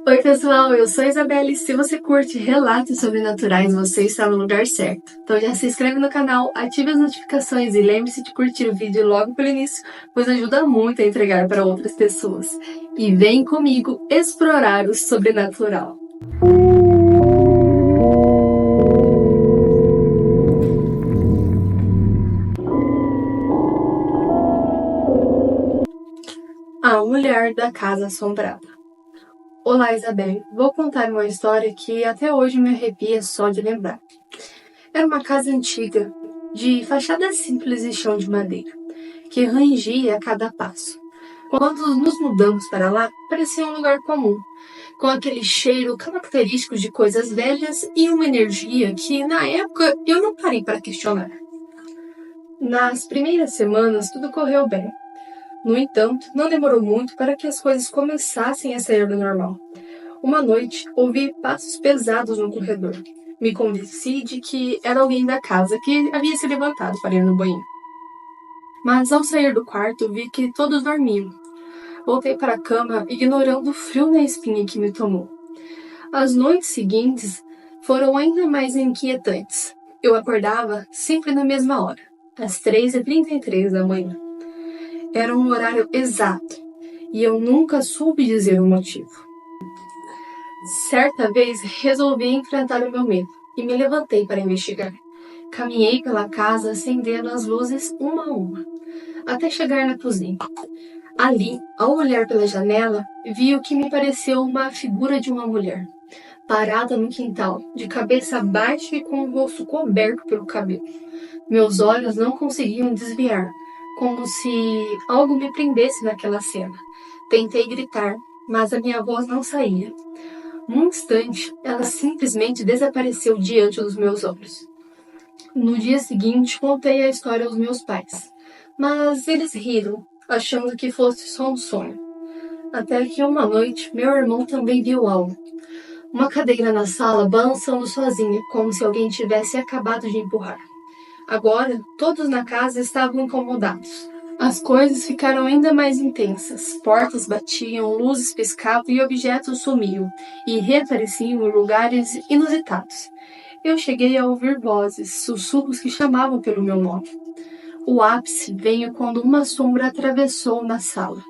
Oi, pessoal, eu sou a Isabelle. Se você curte relatos sobrenaturais, você está no lugar certo. Então já se inscreve no canal, ative as notificações e lembre-se de curtir o vídeo logo pelo início, pois ajuda muito a entregar para outras pessoas. E vem comigo explorar o sobrenatural. A Mulher da Casa Assombrada. Olá, Isabelle. Vou contar uma história que até hoje me arrepia só de lembrar. Era uma casa antiga, de fachada simples e chão de madeira, que rangia a cada passo. Quando nos mudamos para lá, parecia um lugar comum, com aquele cheiro característico de coisas velhas e uma energia que, na época, eu não parei para questionar. Nas primeiras semanas, tudo correu bem. No entanto, não demorou muito para que as coisas começassem a sair do normal. Uma noite, ouvi passos pesados no corredor. Me convenci de que era alguém da casa que havia se levantado para ir no banheiro. Mas ao sair do quarto, vi que todos dormiam. Voltei para a cama, ignorando o frio na espinha que me tomou. As noites seguintes foram ainda mais inquietantes. Eu acordava sempre na mesma hora, às 3h33 da manhã. Era um horário exato, e eu nunca soube dizer o motivo. Certa vez, resolvi enfrentar o meu medo, e me levantei para investigar. Caminhei pela casa, acendendo as luzes uma a uma, até chegar na cozinha. Ali, ao olhar pela janela, vi o que me pareceu uma figura de uma mulher, parada no quintal, de cabeça baixa e com o rosto coberto pelo cabelo. Meus olhos não conseguiam desviar, como se algo me prendesse naquela cena. Tentei gritar, mas a minha voz não saía. Num instante, ela simplesmente desapareceu diante dos meus olhos. No dia seguinte, contei a história aos meus pais, mas eles riram, achando que fosse só um sonho. Até que uma noite, meu irmão também viu algo. Uma cadeira na sala balançando sozinha, como se alguém tivesse acabado de empurrar. Agora, todos na casa estavam incomodados. As coisas ficaram ainda mais intensas. Portas batiam, luzes piscavam e objetos sumiam, e reapareciam em lugares inusitados. Eu cheguei a ouvir vozes, sussurros que chamavam pelo meu nome. O ápice veio quando uma sombra atravessou na sala,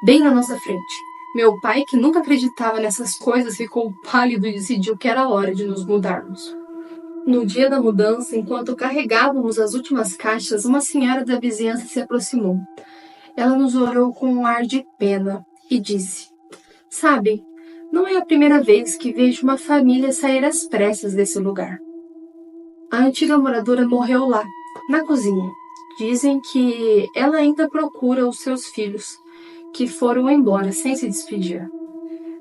bem na nossa frente. Meu pai, que nunca acreditava nessas coisas, ficou pálido e decidiu que era hora de nos mudarmos. No dia da mudança, enquanto carregávamos as últimas caixas, uma senhora da vizinhança se aproximou. Ela nos olhou com um ar de pena e disse: "Sabem, não é a primeira vez que vejo uma família sair às pressas desse lugar. A antiga moradora morreu lá, na cozinha. Dizem que ela ainda procura os seus filhos, que foram embora sem se despedir."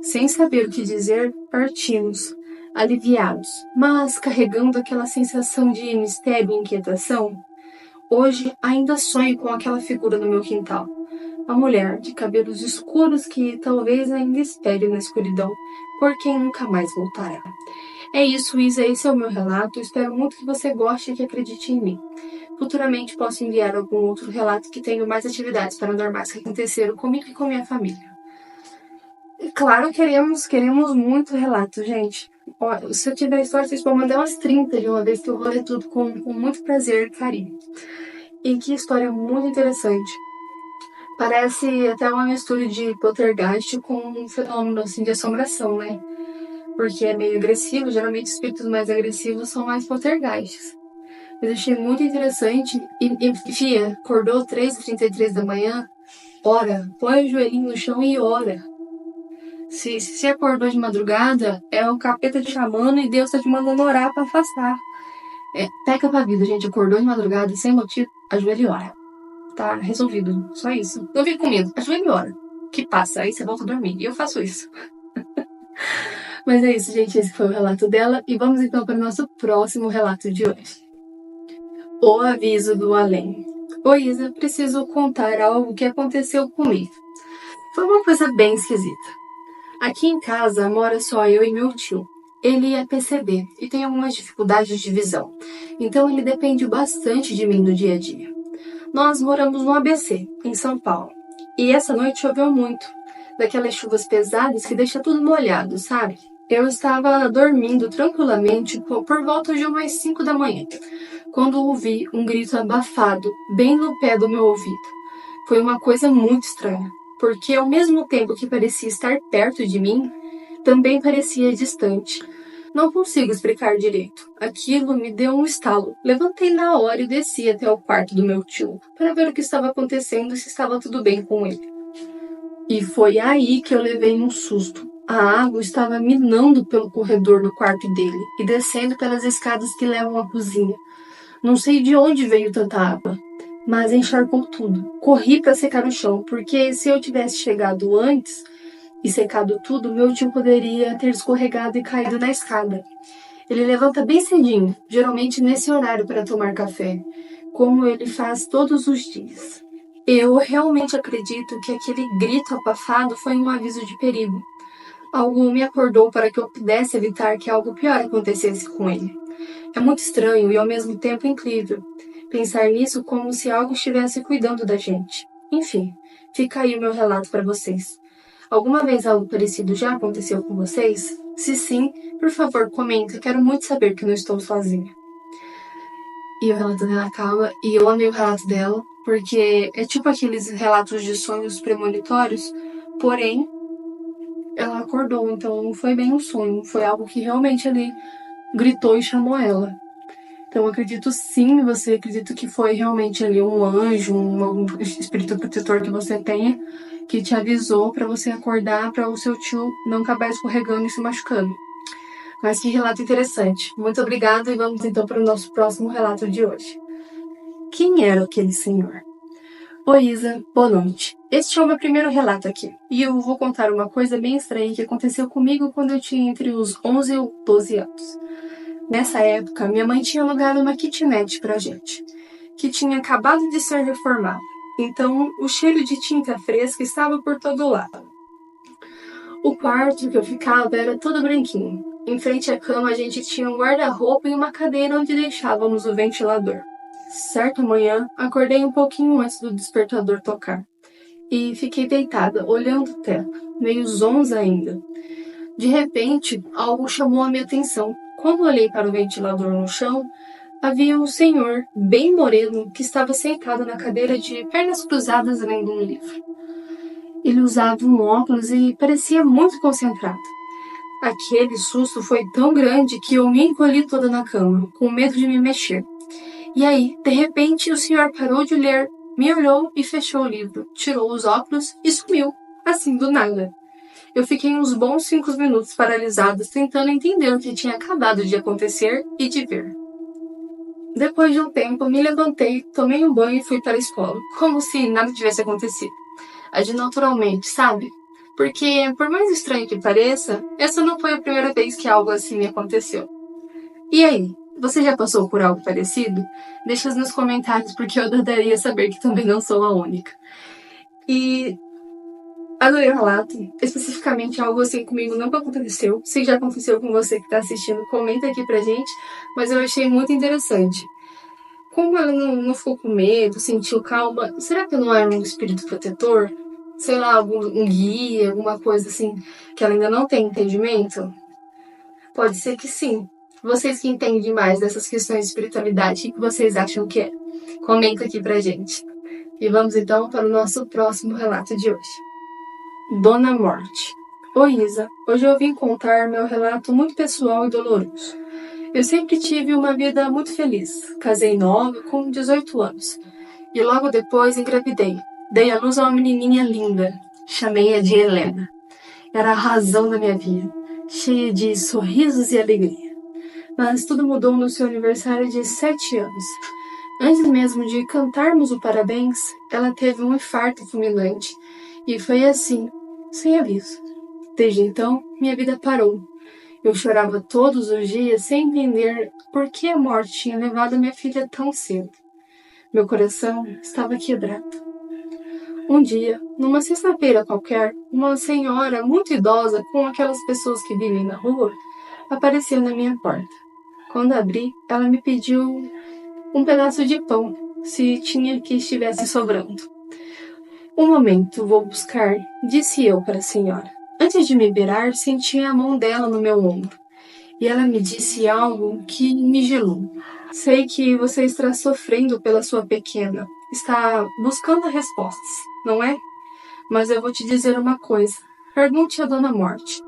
Sem saber o que dizer, partimos, aliviados, mas carregando aquela sensação de mistério e inquietação. Hoje ainda sonho com aquela figura no meu quintal. A mulher de cabelos escuros que talvez ainda espere na escuridão, por quem nunca mais voltará. É isso, Isa, esse é o meu relato. Espero muito que você goste e que acredite em mim. Futuramente posso enviar algum outro relato que tenha mais atividades paranormais que aconteceram comigo e com minha família. E claro, queremos muito relato, gente. Ó, se eu tiver história, vocês podem mandar umas 30 de uma vez, que eu vou ler tudo com muito prazer e carinho. E que história muito interessante. Parece até uma mistura de poltergeist com um fenômeno assim, de assombração, né? Porque é meio agressivo, geralmente espíritos mais agressivos são mais poltergeists. Mas achei muito interessante. E Fia, acordou 3h33 da manhã, ora, põe o joelhinho no chão e ora. Se acordou de madrugada, é o capeta te chamando e Deus tá te mandando orar pra afastar. Peca pra vida, gente. Acordou de madrugada sem motivo, ajoelha e ora. Tá resolvido. Só isso. Não fica com medo. Ajoelha e ora. Que passa. Aí você volta a dormir. E eu faço isso. Mas é isso, gente. Esse foi o relato dela. E vamos então para o nosso próximo relato de hoje. O aviso do além. Oi, Isa. Preciso contar algo que aconteceu comigo. Foi uma coisa bem esquisita. Aqui em casa mora só eu e meu tio. Ele é PCD e tem algumas dificuldades de visão, então ele depende bastante de mim no dia a dia. Nós moramos no ABC, em São Paulo, e essa noite choveu muito. daquelas chuvas pesadas que deixa tudo molhado, sabe? Eu estava dormindo tranquilamente por volta de umas 5 da manhã, quando ouvi um grito abafado, bem no pé do meu ouvido. Foi uma coisa muito estranha, porque ao mesmo tempo que parecia estar perto de mim, também parecia distante. Não consigo explicar direito. Aquilo me deu um estalo. Levantei na hora e desci até o quarto do meu tio, para ver o que estava acontecendo e se estava tudo bem com ele. E foi aí que eu levei um susto. A água estava minando pelo corredor do quarto dele e descendo pelas escadas que levam à cozinha. Não sei de onde veio tanta água, mas encharcou tudo. Corri para secar o chão, porque se eu tivesse chegado antes e secado tudo, meu tio poderia ter escorregado e caído na escada. Ele levanta bem cedinho, geralmente nesse horário para tomar café, como ele faz todos os dias. Eu realmente acredito que aquele grito abafado foi um aviso de perigo. Algo me acordou para que eu pudesse evitar que algo pior acontecesse com ele. É muito estranho e ao mesmo tempo incrível pensar nisso como se algo estivesse cuidando da gente. Enfim, fica aí o meu relato para vocês. Alguma vez algo parecido já aconteceu com vocês? Se sim, por favor, comenta. Quero muito saber que não estou sozinha. E o relato dela acaba, e eu amei o relato dela, porque é tipo aqueles relatos de sonhos premonitórios, porém, ela acordou, então não foi bem um sonho, foi algo que realmente ali gritou e chamou ela. Então eu acredito sim, você acredito que foi realmente ali um anjo, um espírito protetor que você tenha, que te avisou para você acordar, para o seu tio não acabar escorregando e se machucando. Mas que relato interessante. Muito obrigada e vamos então para o nosso próximo relato de hoje. Quem era aquele senhor? Oi, Isa, boa noite. Este é o meu primeiro relato aqui, e eu vou contar uma coisa bem estranha que aconteceu comigo quando eu tinha entre os 11 e 12 anos. Nessa época, minha mãe tinha alugado uma kitnet pra gente, que tinha acabado de ser reformada. Então, o cheiro de tinta fresca estava por todo lado. O quarto que eu ficava era todo branquinho. Em frente à cama, a gente tinha um guarda-roupa e uma cadeira onde deixávamos o ventilador. Certa manhã, acordei um pouquinho antes do despertador tocar. E fiquei deitada, olhando o teto, meio zonza ainda. De repente, algo chamou a minha atenção. Quando olhei para o ventilador no chão, havia um senhor, bem moreno, que estava sentado na cadeira de pernas cruzadas lendo um livro. Ele usava um óculos e parecia muito concentrado. Aquele susto foi tão grande que eu me encolhi toda na cama, com medo de me mexer. E aí, de repente, o senhor parou de ler, me olhou e fechou o livro, tirou os óculos e sumiu, assim do nada. Eu fiquei uns bons 5 minutos paralisados, tentando entender o que tinha acabado de acontecer e de ver. Depois de um tempo, me levantei, tomei um banho e fui para a escola, como se nada tivesse acontecido. Agi naturalmente, sabe? Porque, por mais estranho que pareça, essa não foi a primeira vez que algo assim me aconteceu. E aí, você já passou por algo parecido? Deixa nos comentários, porque eu adoraria saber que também não sou a única. E adorei o relato, especificamente algo assim comigo nunca aconteceu. Se já aconteceu com você que está assistindo, comenta aqui pra gente, mas eu achei muito interessante. Como ela não ficou com medo, sentiu calma, será que não era um espírito protetor? Sei lá, um guia, alguma coisa assim, que ela ainda não tem entendimento? Pode ser que sim. Vocês que entendem mais dessas questões de espiritualidade, o que vocês acham que é? Comenta aqui pra gente. E vamos então para o nosso próximo relato de hoje. Dona Morte. Oi, Isa. Hoje eu vim contar meu relato muito pessoal e doloroso. Eu sempre tive uma vida muito feliz. Casei nova, com 18 anos. E logo depois engravidei. Dei à luz a uma menininha linda. Chamei-a de Helena. Era a razão da minha vida, cheia de sorrisos e alegria. Mas tudo mudou no seu aniversário de 7 anos. Antes mesmo de cantarmos o parabéns, ela teve um infarto fulminante. E foi assim, sem aviso. Desde então, minha vida parou. Eu chorava todos os dias sem entender por que a morte tinha levado minha filha tão cedo. Meu coração estava quebrado. Um dia, numa sexta-feira qualquer, uma senhora muito idosa, com aquelas pessoas que vivem na rua, apareceu na minha porta. Quando abri, ela me pediu um pedaço de pão, se tinha que estivesse sobrando. Um momento, vou buscar, disse eu para a senhora. Antes de me virar, senti a mão dela no meu ombro. E ela me disse algo que me gelou. Sei que você está sofrendo pela sua pequena. Está buscando respostas, não é? Mas eu vou te dizer uma coisa. Pergunte à Dona Morte.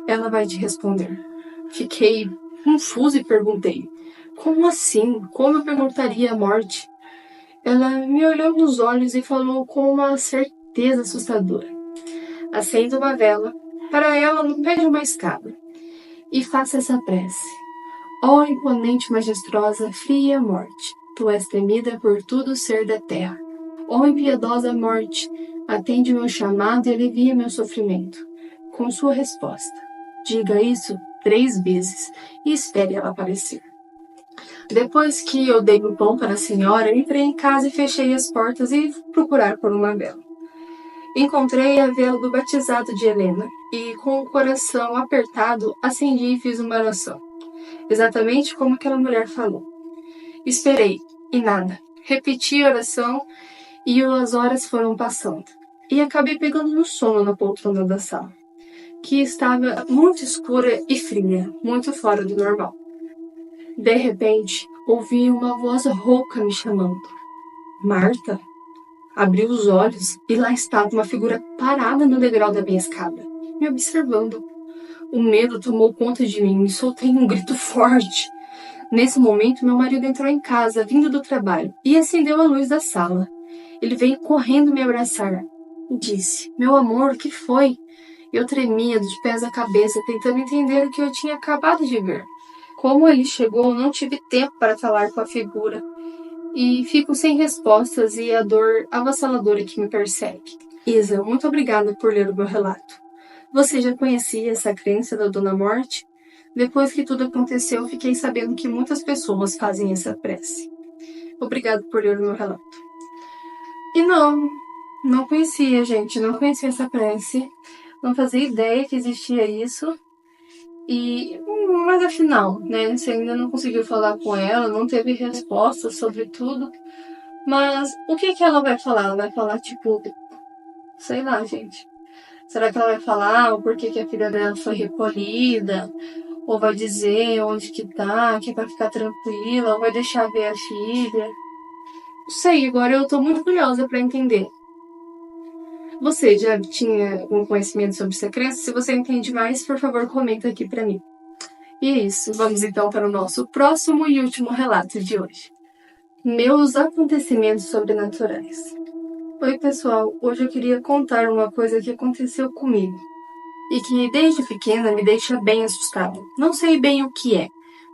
Ela vai te responder. Fiquei confusa e perguntei. Como assim? Como eu perguntaria à Morte? Ela me olhou nos olhos e falou com uma certeza assustadora. Acenda uma vela para ela no pé de uma escada e faça essa prece. Ó imponente majestosa, fria morte, tu és temida por todo ser da terra. Ó impiedosa morte, atende meu chamado e alivia meu sofrimento. Com sua resposta, diga isso 3 vezes e espere ela aparecer. Depois que eu dei o pão para a senhora, entrei em casa e fechei as portas e fui procurar por uma vela. Encontrei a vela do batizado de Helena e, com o coração apertado, acendi e fiz uma oração. Exatamente como aquela mulher falou. Esperei, e nada. Repeti a oração e as horas foram passando. E acabei pegando no sono na poltrona da sala, que estava muito escura e fria, muito fora do normal. De repente, ouvi uma voz rouca me chamando. Marta? Abri os olhos e lá estava uma figura parada no degrau da minha escada, me observando. O medo tomou conta de mim e soltei um grito forte. Nesse momento, meu marido entrou em casa, vindo do trabalho, e acendeu a luz da sala. Ele veio correndo me abraçar. Disse, meu amor, o que foi? Eu tremia dos pés à cabeça, tentando entender o que eu tinha acabado de ver. Como ele chegou, não tive tempo para falar com a figura. E fico sem respostas e a dor avassaladora que me persegue. Isa, muito obrigada por ler o meu relato. Você já conhecia essa crença da Dona Morte? Depois que tudo aconteceu, fiquei sabendo que muitas pessoas fazem essa prece. Obrigado por ler o meu relato. E não conhecia, gente, não conhecia essa prece. Não fazia ideia que existia isso. Mas afinal, né, você ainda não conseguiu falar com ela, não teve resposta sobre tudo. Mas o que ela vai falar? Ela vai falar, tipo, sei lá, gente. Será que ela vai falar o porquê que a filha dela foi recolhida? Ou vai dizer onde que tá, que é pra ficar tranquila? Ou vai deixar ver a filha? Não sei, agora eu tô muito curiosa pra entender. Você já tinha algum conhecimento sobre essa crença? Se você entende mais, por favor, comenta aqui pra mim. E é isso, vamos então para o nosso próximo e último relato de hoje. Meus acontecimentos sobrenaturais. Oi pessoal, hoje eu queria contar uma coisa que aconteceu comigo e que desde pequena me deixa bem assustada. Não sei bem o que é,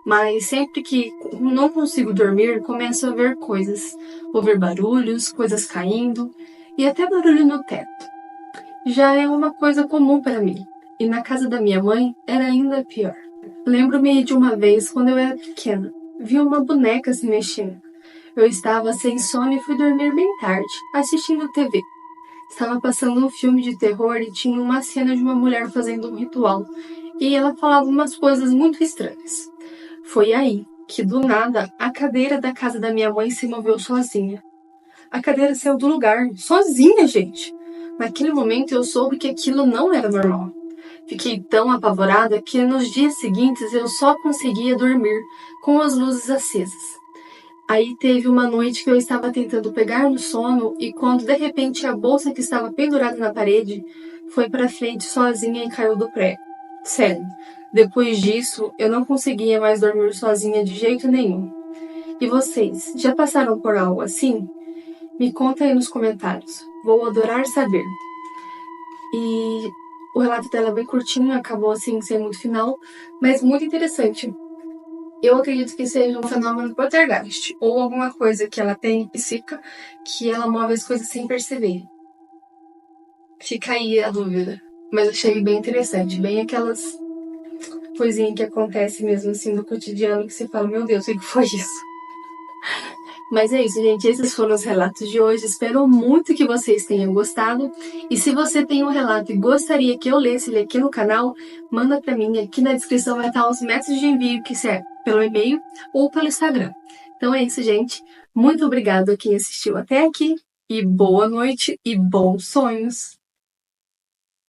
mas sempre que não consigo dormir, começo a ver coisas, ouvir barulhos, coisas caindo e até barulho no teto. Já é uma coisa comum para mim, e na casa da minha mãe era ainda pior. Lembro-me de uma vez, quando eu era pequena, vi uma boneca se mexendo. Eu estava sem sono e fui dormir bem tarde, assistindo TV. Estava passando um filme de terror e tinha uma cena de uma mulher fazendo um ritual, e ela falava umas coisas muito estranhas. Foi aí que, do nada, a cadeira da casa da minha mãe se moveu sozinha. A cadeira saiu do lugar, sozinha, gente! Naquele momento eu soube que aquilo não era normal. Fiquei tão apavorada que nos dias seguintes eu só conseguia dormir com as luzes acesas. Aí teve uma noite que eu estava tentando pegar no sono e quando de repente a bolsa que estava pendurada na parede foi para frente sozinha e caiu do prego. Sério, depois disso eu não conseguia mais dormir sozinha de jeito nenhum. E vocês, já passaram por algo assim? Me conta aí nos comentários. Vou adorar saber. E o relato dela é bem curtinho, acabou assim, sem muito final, mas muito interessante. Eu acredito que seja um fenômeno poltergeist, ou alguma coisa que ela tem psíquica, que ela move as coisas sem perceber. Fica aí a dúvida. Mas achei bem interessante, bem aquelas coisinhas que acontecem mesmo assim no cotidiano, que você fala, meu Deus, o que foi isso? Mas é isso, gente. Esses foram os relatos de hoje. Espero muito que vocês tenham gostado. E se você tem um relato e gostaria que eu lesse ele aqui no canal, manda pra mim. Aqui na descrição vai estar os métodos de envio, que é pelo e-mail ou pelo Instagram. Então é isso, gente. Muito obrigado a quem assistiu até aqui. e boa noite e bons sonhos.